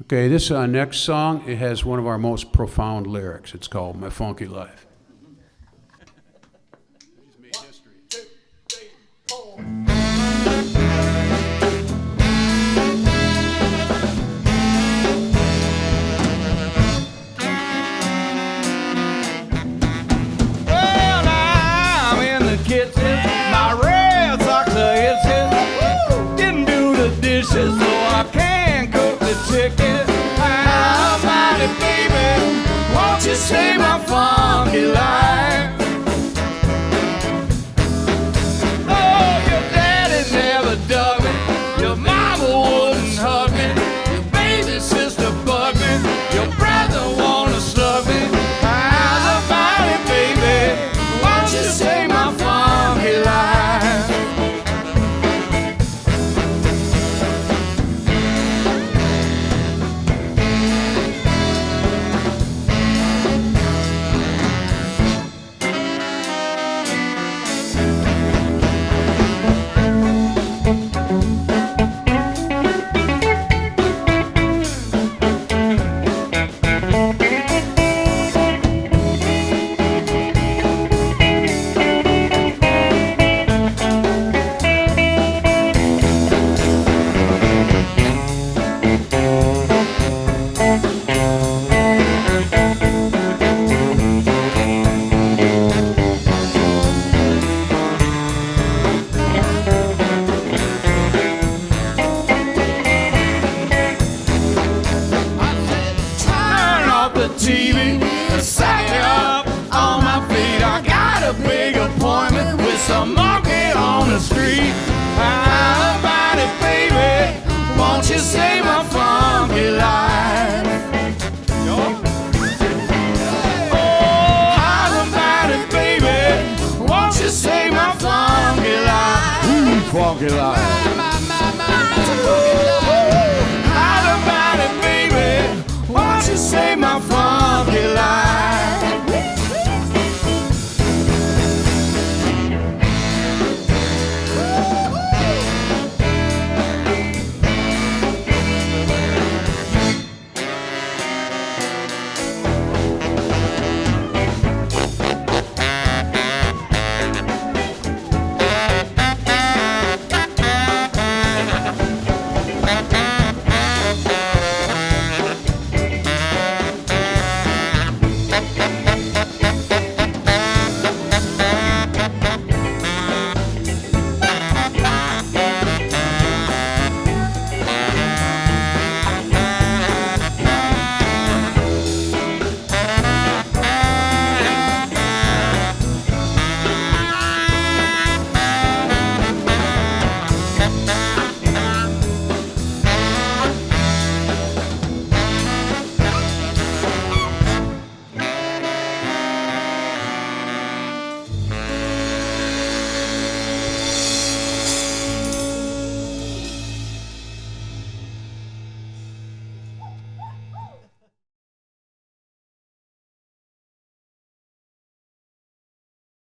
Okay, this next song, it has one of our most profound lyrics. It's called My Funky Life. Save my funky life. Oh, your daddy never dug me. Your mama wouldn't hug me. Your baby sister bugged me. Your brother wanna slug me. How's about it, baby? Won't you save my funky life? Save my funky life. Oh, how's about it, baby? Won't you save my funky life? Funky life. How's about it, baby? Won't you save my funky life?